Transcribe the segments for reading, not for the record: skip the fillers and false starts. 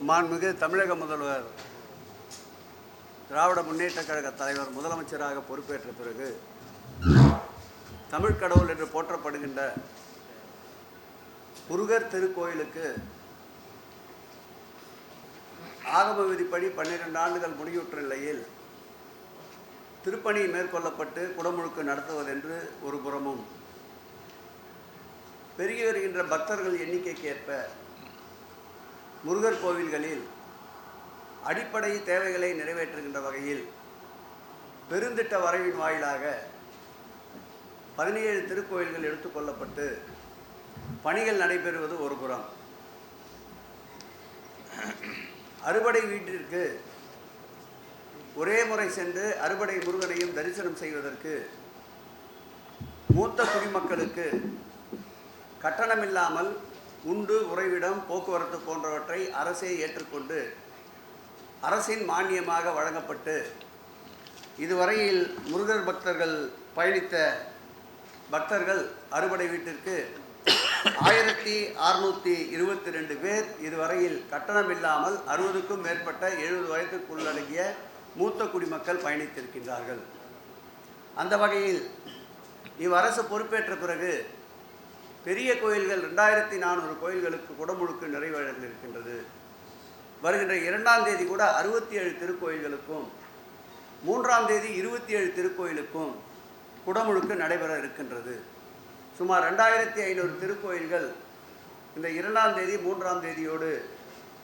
மாண்புமிகு தமிழக முதல்வர் திராவிட முன்னேற்ற கழக தலைவர் முதலமைச்சராக பொறுப்பேற்ற பிறகு தமிழ் கடவுள் என்று போற்றப்படுகின்ற முருகர் திருக்கோயிலுக்கு ஆகம விதிப்படி 12 ஆண்டுகள் முடிவுற்ற நிலையில் திருப்பணி மேற்கொள்ளப்பட்டு குடமுழுக்கு நடத்துவதென்று ஒரு புறமும், பெருகி வருகின்ற பக்தர்கள் எண்ணிக்கைக்கு ஏற்ப முருகர் கோவில்களில் அடிப்படை தேவைகளை நிறைவேற்றுகின்ற வகையில் பெருந்திட்ட வரைவின் வாயிலாக 17 திருக்கோயில்கள் எடுத்துக்கொள்ளப்பட்டு பணிகள் நடைபெறுவது ஒரு புறம், அறுபடை வீட்டிற்கு ஒரே முறை சென்று அறுபடை முருகனையும் தரிசனம் செய்வதற்கு மூத்த குடிமக்களுக்கு கட்டணமில்லாமல் உண்டு உறைவிடம் போக்குவரத்து போன்றவற்றை அரசே ஏற்றுக்கொண்டு அரசின் மானியமாக வழங்கப்பட்டு இதுவரையில் முருகர் பக்தர்கள் பயணித்த பக்தர்கள் அறுபடை வீட்டிற்கு 1622 பேர் இதுவரையில் கட்டணமில்லாமல் 60க்கும் மேற்பட்ட 70 வயதுக்குள்ளடங்கிய மூத்த குடிமக்கள் பயணித்திருக்கின்றார்கள். அந்த வகையில் இவ்வரசு பொறுப்பேற்ற பிறகு பெரிய கோயில்கள் 2400 கோயில்களுக்கு குடமுழுக்கு நிறைவேறிருக்கின்றது. வருகின்ற 2ஆம் தேதி கூட 67 திருக்கோயில்களுக்கும் 3ஆம் தேதி 27 திருக்கோயிலுக்கும் குடமுழுக்கு நடைபெற இருக்கின்றது. சுமார் 2500 திருக்கோயில்கள் இந்த 2ஆம் தேதி 3ஆம் தேதியோடு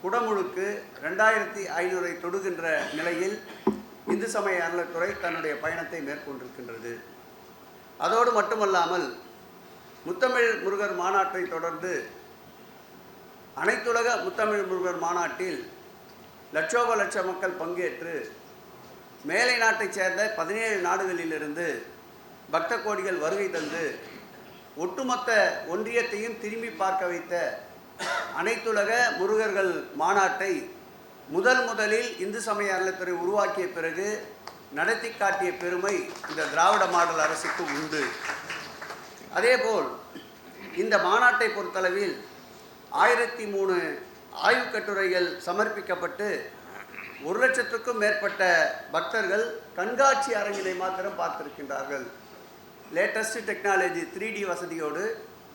குடமுழுக்கு 2500 தொடுகின்ற நிலையில் இந்து சமய அறநிலையத்துறை தன்னுடைய பயணத்தை மேற்கொண்டிருக்கின்றது. அதோடு மட்டுமல்லாமல் முத்தமிழ் முருகர் மாநாட்டை தொடர்ந்து அனைத்துலக முத்தமிழ் முருகர் மாநாட்டில் லட்சோப லட்ச மக்கள் பங்கேற்று மேலை நாட்டைச் சேர்ந்த 17 நாடுகளிலிருந்து பக்த கோடிகள் வருகை தந்து ஒட்டுமொத்த ஒன்றியத்தையும் திரும்பி பார்க்க வைத்த அனைத்துலக முருகர்கள் மாநாட்டை முதலில் இந்து சமய அறநிலையத்துறை உருவாக்கிய பிறகு நடத்தி காட்டிய பெருமை இந்த திராவிட மாடல் அரசுக்கு உண்டு. அதேபோல் இந்த மாநாட்டை பொறுத்தளவில் 1003 ஆய்வுக் கட்டுரைகள் சமர்ப்பிக்கப்பட்டு 1 லட்சத்துக்கும் மேற்பட்ட பக்தர்கள் கண்காட்சி அரங்கினை மாத்திரம் பார்த்திருக்கின்றார்கள். லேட்டஸ்ட் டெக்னாலஜி 3D வசதியோடு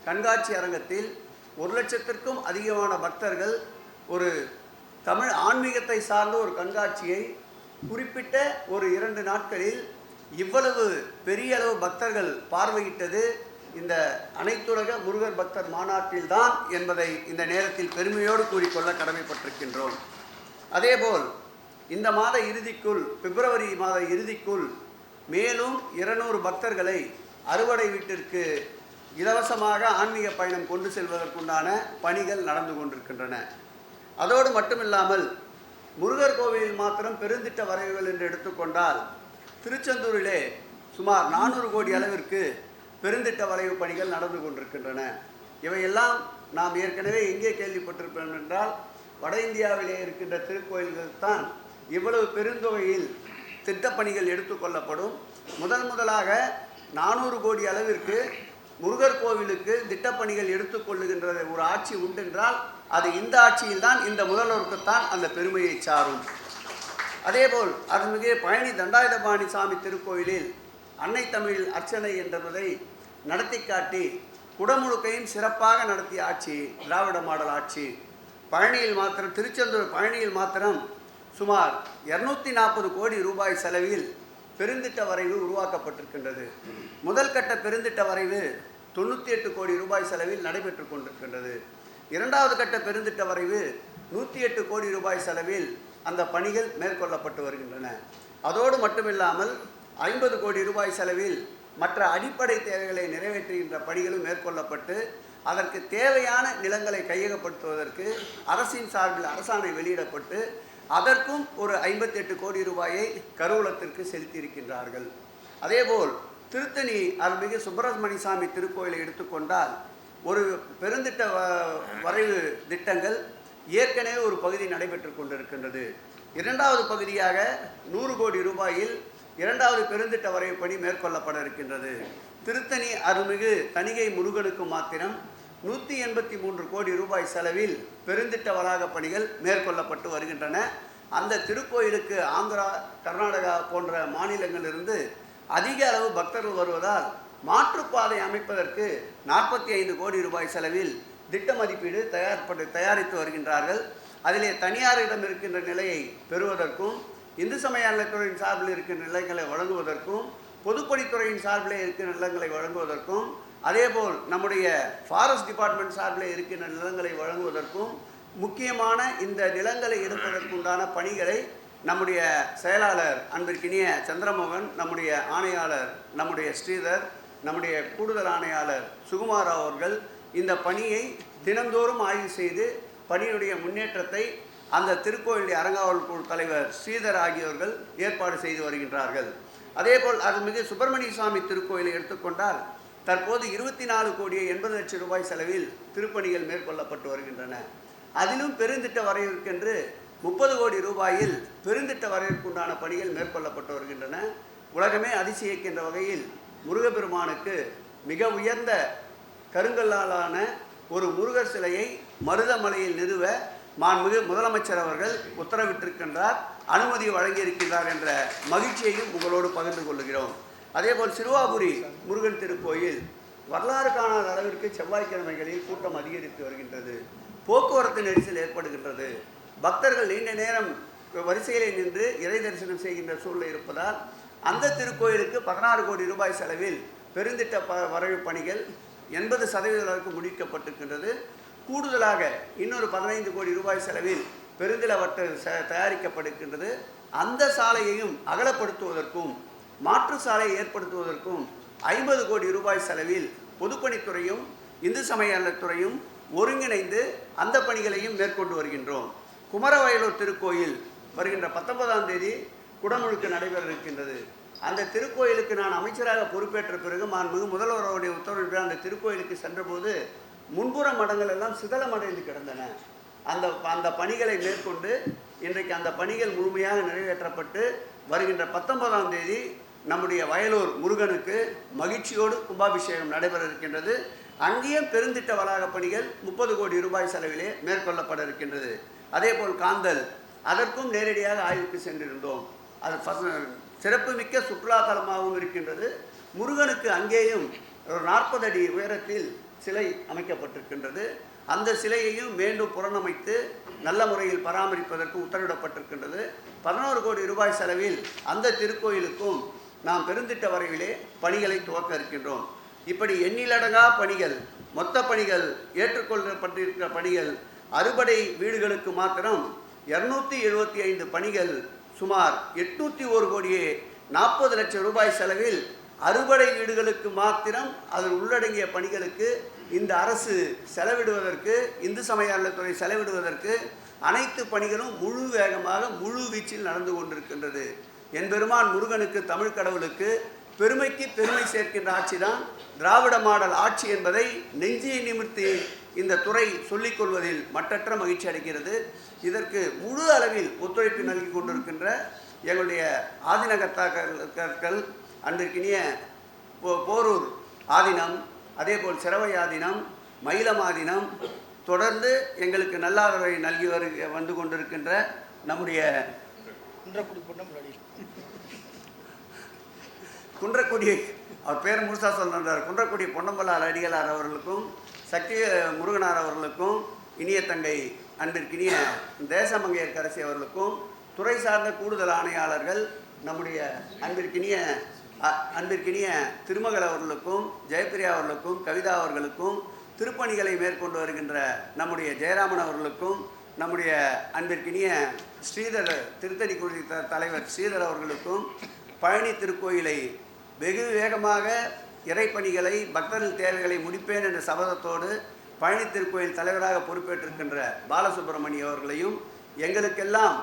கண்காட்சி அரங்கத்தில் 1 லட்சத்திற்கும் அதிகமான பக்தர்கள் ஒரு தமிழ் ஆன்மீகத்தை சார்ந்த ஒரு கண்காட்சியை குறிப்பிட்ட ஒரு 2 நாட்களில் இவ்வளவு பெரிய அளவு பக்தர்கள் பார்வையிட்டது இந்த அனைத்துலக முருகர் பக்தர் மாநாட்டில்தான் என்பதை இந்த நேரத்தில் பெருமையோடு கூறிக்கொள்ள கடமைப்பட்டிருக்கின்றோம். அதேபோல் இந்த மாத இறுதிக்குள், பிப்ரவரி மாத இறுதிக்குள் மேலும் 200 பக்தர்களை அறுபடை வீட்டிற்கு இலவசமாக ஆன்மீக பயணம் கொண்டு செல்வதற்குண்டான பணிகள் நடந்து கொண்டிருக்கின்றன. அதோடு மட்டுமில்லாமல் முருகர் கோவிலில் மாத்திரம் பெருந்திட்ட வரைவுகள் என்று எடுத்துக்கொண்டால் திருச்செந்தூரிலே சுமார் 400 கோடி அளவிற்கு பெருந்திட்ட வரைவு பணிகள் நடந்து கொண்டிருக்கின்றன. இவையெல்லாம் நாம் ஏற்கனவே எங்கே கேள்விப்பட்டிருப்போம் என்றால் வட இந்தியாவிலே இருக்கின்ற திருக்கோயில்கள் தான் இவ்வளவு பெருந்தொகையில் திட்டப்பணிகள் எடுத்துக்கொள்ளப்படும். முதலாக 400 கோடி அளவிற்கு முருகர் கோவிலுக்கு திட்டப்பணிகள் எடுத்துக்கொள்ளுகின்ற ஒரு ஆட்சி உண்டென்றால் அது இந்த ஆட்சியில்தான், இந்த முதல்வருக்குத்தான் அந்த பெருமையை சாரும். அதேபோல் அருள்மிகு பழனி தண்டாயுதபாணி சாமி திருக்கோயிலில் அன்னை தமிழ் அர்ச்சனை என்பதை நடத்தி காட்டி குடமுழுக்கையும் சிறப்பாக நடத்திய ஆட்சி திராவிட மாடல் ஆட்சி. திருச்செந்தூர் பழனியில் மாத்திரம் சுமார் 240 கோடி ரூபாய் செலவில் பெருந்திட்ட வரைவு உருவாக்கப்பட்டிருக்கின்றது. முதல் கட்ட பெருந்திட்ட வரைவு 98 கோடி ரூபாய் செலவில் நடைபெற்று கொண்டிருக்கின்றது. 2வது கட்ட பெருந்திட்ட வரைவு 108 கோடி ரூபாய் செலவில் அந்த பணிகள் மேற்கொள்ளப்பட்டு வருகின்றன. அதோடு மட்டுமில்லாமல் 50 கோடி ரூபாய் செலவில் மற்ற அடிப்படை தேவைகளை நிறைவேற்றுகின்ற பணிகளும் மேற்கொள்ளப்பட்டு அதற்கு தேவையான நிலங்களை கையகப்படுத்துவதற்கு அரசின் சார்பில் அரசாணை வெளியிடப்பட்டு அதற்கும் ஒரு 58 கோடி ரூபாயை கருவூலத்திற்கு செலுத்தியிருக்கின்றார்கள். அதேபோல் திருத்தணி அருள்மிகு சுப்பிரமணிய சாமி திருக்கோயிலை எடுத்துக்கொண்டால் ஒரு பெருந்திட்ட வரைவு திட்டங்கள் ஏற்கனவே ஒரு பகுதி நடைபெற்று கொண்டிருக்கின்றது. 2வது பகுதியாக 100 கோடி ரூபாயில் 2வது பெருந்திட்ட வரைவு பணி மேற்கொள்ளப்பட இருக்கின்றது. திருத்தணி அருள்மிகு தணிகை முருகனுக்கு மாத்திரம் 183 கோடி ரூபாய் செலவில் பெருந்திட்ட வளாக பணிகள் மேற்கொள்ளப்பட்டு வருகின்றன. அந்த திருக்கோயிலுக்கு ஆந்திரா, கர்நாடகா போன்ற மாநிலங்களிலிருந்து அதிக அளவு பக்தர்கள் வருவதால் மாற்றுப்பாதை அமைப்பதற்கு 45 கோடி ரூபாய் செலவில் திட்ட மதிப்பீடு தயாரித்து வருகின்றார்கள். அதிலே தனியாரிடம் இருக்கின்ற நிலையை பெறுவதற்கும், இந்து சமய அறநிலையத்துறையின் சார்பில் இருக்கின்ற நிலங்களை வழங்குவதற்கும், பொதுப்பணித்துறையின் சார்பில் இருக்கின்ற நிலங்களை வழங்குவதற்கும், அதேபோல் நம்முடைய ஃபாரஸ்ட் டிபார்ட்மெண்ட் சார்பில் இருக்கின்ற நிலங்களை வழங்குவதற்கும், முக்கியமான இந்த நிலங்களை எடுப்பதற்குண்டான பணிகளை நம்முடைய செயலாளர் அன்பிற்கினிய சந்திரமோகன், நம்முடைய ஆணையாளர் நம்முடைய ஸ்ரீதர், நம்முடைய கூடுதல் ஆணையாளர் சுகுமார் அவர்கள் இந்த பணியை தினந்தோறும் ஆய்வு செய்து பணியுடைய முன்னேற்றத்தை அந்த திருக்கோயிலுடைய அறங்காவல் குழு தலைவர் ஸ்ரீதர் ஆகியோர்கள் ஏற்பாடு செய்து வருகின்றார்கள். அதேபோல் அருள்மிகு சுப்பிரமணிய சுவாமி திருக்கோயிலை எடுத்துக்கொண்டால் தற்போது 24 கோடியே 80 லட்சம் ரூபாய் செலவில் திருப்பணிகள் மேற்கொள்ளப்பட்டு வருகின்றன. அதிலும் பெருந்திட்ட வரைவிற்கென்று 30 கோடி ரூபாயில் பெருந்திட்ட வரைவிற்குண்டான பணிகள் மேற்கொள்ளப்பட்டு வருகின்றன. உலகமே அதிசயிக்கின்ற வகையில் முருகப்பெருமானுக்கு மிக உயர்ந்த கருங்கல்லாலான ஒரு முருகர் சிலையை மருதமலையில் நிறுவ மாண்புமிகு முதலமைச்சர் அவர்கள் உத்தரவிட்டிருக்கின்றார், அனுமதி வழங்கியிருக்கின்றார் என்ற மகிழ்ச்சியையும் உங்களோடு பகிர்ந்து கொள்கிறோம். அதேபோல் சிறுவாபுரி முருகன் திருக்கோயில் வரலாறு காணாத அளவிற்கு செவ்வாய்க்கிழமைகளில் கூட்டம் அதிகரித்து வருகின்றது. போக்குவரத்து நெரிசல் ஏற்படுகின்றது. பக்தர்கள் நீண்ட நேரம் வரிசையிலே நின்று இறை தரிசனம் செய்கின்ற சூழ்நிலை இருப்பதால் அந்த திருக்கோயிலுக்கு 16 கோடி ரூபாய் செலவில் பெருந்திட்ட வரைவு பணிகள் 80% முடிக்கப்பட்டிருக்கின்றது. கூடுதலாக இன்னொரு 15 கோடி ரூபாய் செலவில் பெருந்தில வட்ட தயாரிக்கப்படுகின்றது. அந்த சாலையையும் அகலப்படுத்துவதற்கும் மாற்று சாலையை ஏற்படுத்துவதற்கும் 50 கோடி ரூபாய் செலவில் பொதுப்பணித்துறையும் இந்து சமய அறநிலையத்துறையும் ஒருங்கிணைந்து அந்த பணிகளையும் மேற்கொண்டு வருகின்றோம். குமரவயலூர் திருக்கோயில் வருகின்ற 19ஆம் தேதி குடமுழுக்கு நடைபெற இருக்கின்றது. அந்த திருக்கோயிலுக்கு நான் அமைச்சராக பொறுப்பேற்ற பிறகு மாண்புமிகு முதல்வருடைய உத்தரவின்படி அந்த திருக்கோயிலுக்கு சென்றபோது முன்புற மடங்கள் எல்லாம் சிதலமடைந்து கிடந்தன. அந்த பணிகளை மேற்கொண்டு இன்றைக்கு அந்த பணிகள் முழுமையாக நிறைவேற்றப்பட்டு வருகின்ற 19ஆம் தேதி நம்முடைய வயலூர் முருகனுக்கு மகிழ்ச்சியோடு கும்பாபிஷேகம் நடைபெற இருக்கின்றது. அங்கேயும் பெருந்திட்ட வளாக பணிகள் 30 கோடி ரூபாய் செலவிலே மேற்கொள்ளப்பட இருக்கின்றது. அதேபோல் காந்தல், அதற்கும் நேரடியாக ஆய்வுக்கு சென்றிருந்தோம். அது சிறப்புமிக்க சுற்றுலாத்தலமாகவும் இருக்கின்றது. முருகனுக்கு அங்கேயும் ஒரு 40 அடி உயரத்தில் சிலை அமைக்கப்பட்டிருக்கின்றது. அந்த சிலையையும் மீண்டும் புறணமைத்து நல்ல முறையில் பராமரிப்பதற்கு உத்தரவிடப்பட்டிருக்கின்றது. 11 கோடி ரூபாய் செலவில் அந்த திருக்கோயிலுக்கும் நாம் பெருந்திட்ட வரைவிலே பணிகளை துவக்க இருக்கின்றோம். இப்படி எண்ணிலடங்கா பணிகள், மொத்த பணிகள், ஏற்றுக்கொள்ளப்பட்டிருக்கிற பணிகள், அறுபடை வீடுகளுக்கு மாத்திரம் 275 பணிகள், சுமார் 801 கோடியே 40 லட்சம் ரூபாய் செலவில் அறுபடை வீடுகளுக்கு மாத்திரம் அதில் உள்ளடங்கிய பணிகளுக்கு இந்த அரசு செலவிடுவதற்கு, இந்து சமய அறநிலையத்துறை செலவிடுவதற்கு அனைத்து பணிகளும் முழு வேகமாக முழு வீச்சில் நடந்து கொண்டிருக்கின்றது. என்பெருமான் முருகனுக்கு, தமிழ் கடவுளுக்கு பெருமைக்கு பெருமை சேர்க்கின்ற ஆட்சிதான் திராவிட மாடல் ஆட்சி என்பதை நெஞ்சியை நிமிர்த்தி இந்த துறை சொல்லிக்கொள்வதில் மற்றற்ற மகிழ்ச்சி அடைகிறது. இதற்கு முழு அளவில் ஒத்துழைப்பு நல்கி கொண்டிருக்கின்ற எங்களுடைய ஆதினகர்த்தாக்கள், அன்றைக்கினிய போரூர் ஆதீனம், அதேபோல் சிரவை ஆதீனம், மயிலம் ஆதீனம், தொடர்ந்து எங்களுக்கு நல்லாதரவை நல்கி வந்து கொண்டிருக்கின்ற நம்முடைய குன்றக்குடி, அவர் பேர் முழுசா சொல்றார், குன்றக்குடி பொன்னம்பலால் அடிகளார் அவர்களுக்கும், சக்தி முருகனார் அவர்களுக்கும், இனிய தங்கை அன்பிற்கினிய தேசமங்கையர்கரசி அவர்களுக்கும், துறை சார்ந்த கூடுதல் ஆணையாளர்கள் நம்முடைய அன்பிற்கினிய திருமகள் அவர்களுக்கும், ஜெயப்பிரியா அவர்களுக்கும், கவிதா அவர்களுக்கும், திருப்பணிகளை மேற்கொண்டு வருகின்ற நம்முடைய ஜெயராமன் அவர்களுக்கும், நம்முடைய அன்பிற்கினிய ஸ்ரீதர் திருத்தணி குழு தலைவர் ஸ்ரீதர் அவர்களுக்கும், பழனி திருக்கோயிலை வெகு வேகமாக இறைப்பணிகளை, பக்தர்கள் தேவைகளை முடிப்பேன் என்ற சபதத்தோடு பழனி திருக்கோயில் தலைவராக பொறுப்பேற்றிருக்கின்ற பாலசுப்ரமணியம் அவர்களையும், எங்களுக்கெல்லாம்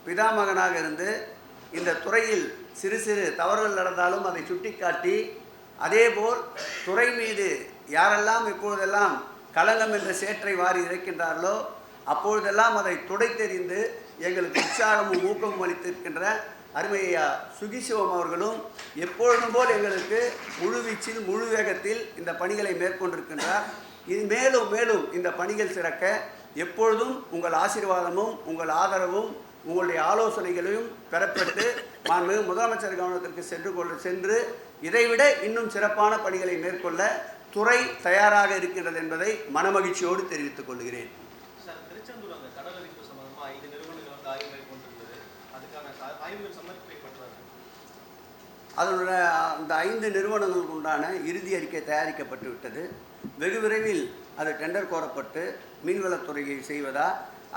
பிதாமகனாக இருந்து இந்த துறையில் சிறு சிறு தவறுகள் நடந்தாலும் அதை சுட்டிக்காட்டி, அதேபோல் துறை மீது யாரெல்லாம் இப்பொழுதெல்லாம் களங்கம் என்ற சேற்றை வாரி இறைக்கின்றார்களோ அப்பொழுதெல்லாம் அதை துடைத்தெறிந்து எங்களுக்கு உற்சாகமும் ஊக்கமும் அளித்திருக்கின்ற அருமையா சுகிசிவம் அவர்களும் எப்பொழுதும் போல் எங்களுக்கு முழுவீச்சில் முழு வேகத்தில் இந்த பணிகளை மேற்கொண்டிருக்கின்றார். இது மேலும் மேலும் இந்த பணிகள் சிறக்க எப்பொழுதும் உங்கள் ஆசீர்வாதமும் உங்கள் ஆதரவும் உங்களுடைய ஆலோசனைகளையும் பெறப்பட்டு மாண்புமிகு முதலமைச்சர் கவனத்திற்கு சென்று இதைவிட இன்னும் சிறப்பான பணிகளை மேற்கொள்ள துறை தயாராக இருக்கின்றது என்பதை மனமகிழ்ச்சியோடு தெரிவித்துக் கொள்கிறேன். அதனுடைய அந்த 5 நிறுவனங்களுக்கு உண்டான இறுதி அறிக்கை தயாரிக்கப்பட்டு விட்டது. வெகு விரைவில் அது டெண்டர் கோரப்பட்டு மீன்வளத்துறையை செய்வதா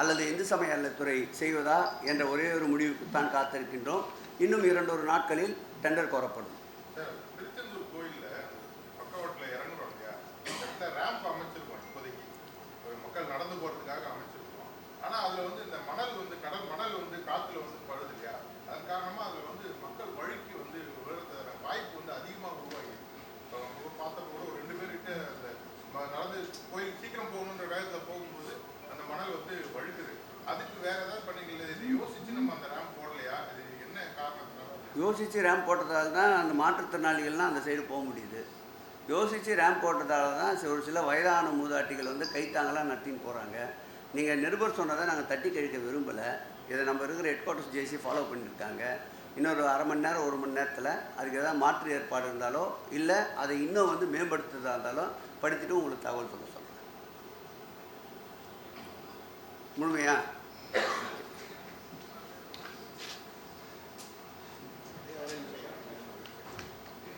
அல்லது இந்து சமய அறநிலையத்துறை செய்வதா என்ற ஒரே ஒரு முடிவுக்கு தான் காத்திருக்கின்றோம். இன்னும் 2 நாட்களில் டெண்டர் கோரப்படும். திருச்செந்தூர் கோயிலில் பக்கவாட்டில் இறங்குறோம் இல்லையா, ரேம்ப் அமைச்சிருக்கோம், இப்போதைக்கு மக்கள் நடந்து போகிறதுக்காக அமைச்சிருக்கோம். ஆனால் அதில் வந்து இந்த மணல் வந்து கடல் மணல் வந்து காற்றுல வந்து படுது இல்லையா, அதன் காரணமாக அதில் வந்து மக்கள் வழிக்கு வந்து விழுறதுக்கான வாய்ப்பு வந்து அதிகமாக உருவாகி பார்த்தப்போ கூட ஒரு 2 பேர்கிட்ட அந்த நடந்து கோயில் சீக்கிரம் போகணுன்ற வேகத்தில் போகும்போது அந்த மணல் வந்து வழுக்குது. அதுக்கு வேற ஏதாவது பண்ணீங்களா? இதை யோசிச்சு நம்ம அந்த ரேம்ப் போடலையா? இது என்ன காரணத்தினால? யோசித்து ரேம்ப் போட்டதால் தான் அந்த மாற்றுத்திறனாளிகள்லாம் அந்த சைடு போக முடியுது. யோசித்து ரேம்ப் போட்டதால தான் ஒரு சில வயதான மூதாட்டிகள் வந்து கைத்தாங்கலாம் நட்டின்னு போகிறாங்க. நீங்கள் நிருபர் சொன்னதை நாங்கள் தட்டி கழிக்க விரும்பலை. இதை நம்ம இருக்கிற ஹெட் குவார்ட்டர்ஸ் ஜேசி ஃபாலோ பண்ணியிருக்காங்க. இன்னொரு அரை மணி நேரம் 1 மணி நேரத்தில் அதுக்கு எதாவது மாற்று ஏற்பாடு இருந்தாலோ இல்லை அதை இன்னும் வந்து மேம்படுத்துறதா இருந்தாலும் படித்துட்டு உங்களுக்கு தகவல் சொல்ல சொல்கிறேன். முழுமையா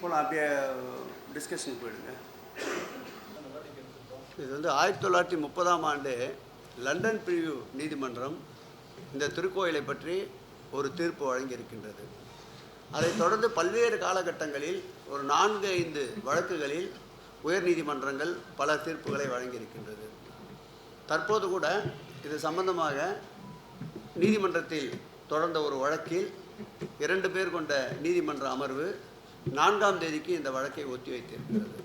போகலாம், அப்படியே டிஸ்கஷனுக்கு போயிடுங்க. இது வந்து 1930ஆம் ஆண்டு லண்டன் பிரிவு நீதிமன்றம் இந்த திருக்கோயிலை பற்றி ஒரு தீர்ப்பு வழங்கியிருக்கின்றது. அதைத் தொடர்ந்து பல்வேறு காலகட்டங்களில் ஒரு 4-5 வழக்குகளில் உயர் நீதிமன்றங்கள் பல தீர்ப்புகளை வழங்கியிருக்கின்றது. தற்போது கூட இது சம்பந்தமாக நீதிமன்றத்தில் தொடர்ந்த ஒரு வழக்கில் 2 பேர் கொண்ட நீதிமன்ற அமர்வு 4ஆம் தேதிக்கு இந்த வழக்கை ஒத்தி வைத்திருக்கிறது.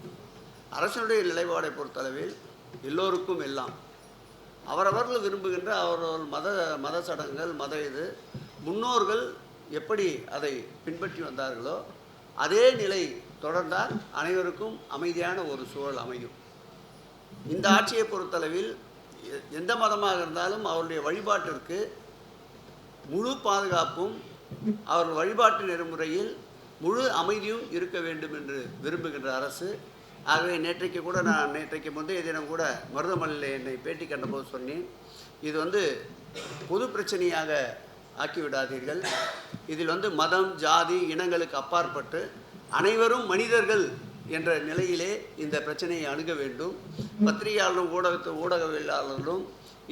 அரசனுடைய நிலைப்பாடை பொறுத்தளவில் எல்லோருக்கும் எல்லாம் அவரவர்கள் விரும்புகின்ற அவரவர்கள் மத சடங்குகள் முன்னோர்கள் எப்படி அதை பின்பற்றி வந்தார்களோ அதே நிலை தொடர்ந்தால் அனைவருக்கும் அமைதியான ஒரு சூழல் அமையும். இந்த ஆட்சியை பொறுத்தளவில் எந்த மதமாக இருந்தாலும் அவருடைய வழிபாட்டிற்கு முழு பாதுகாப்பும் அவர்கள் வழிபாட்டு நெறிமுறையில் முழு அமைதியும் இருக்க வேண்டும் என்று விரும்புகின்ற அரசு. ஆகவே நேற்றைக்கு முந்தைய தினம் கூட மருதமலையில் என்னை பேட்டி கண்டபோது சொன்னேன், இது வந்து பொது பிரச்சனையாக ஆக்கிவிடாதீர்கள். இதில் வந்து மதம் ஜாதி இனங்களுக்கு அப்பாற்பட்டு அனைவரும் மனிதர்கள் என்ற நிலையிலே இந்த பிரச்சனையை அணுக வேண்டும். பத்திரிகையாளரும் ஊடகவியலாளர்களும்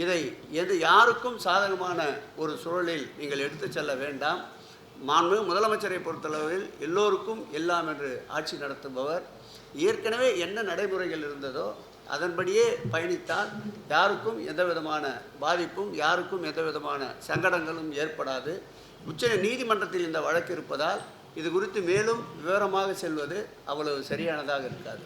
இதை யாருக்கும் சாதகமான ஒரு சூழலில் நீங்கள் எடுத்து செல்ல வேண்டாம். மாண்புமிகு முதலமைச்சரை பொறுத்தளவில் எல்லோருக்கும் எல்லாம் என்று ஆட்சி நடத்துபவர். ஏற்கனவே என்ன நடைமுறைகள் இருந்ததோ அதன்படியே பயணித்தால் யாருக்கும் எந்த விதமான பாதிப்பும் யாருக்கும் எந்த விதமான சங்கடங்களும் ஏற்படாது. உச்ச நீதிமன்றத்தில் இந்த வழக்கு இருப்பதால் இது குறித்து மேலும் விவரமாக செல்வது அவ்வளவு சரியானதாக இருக்காது.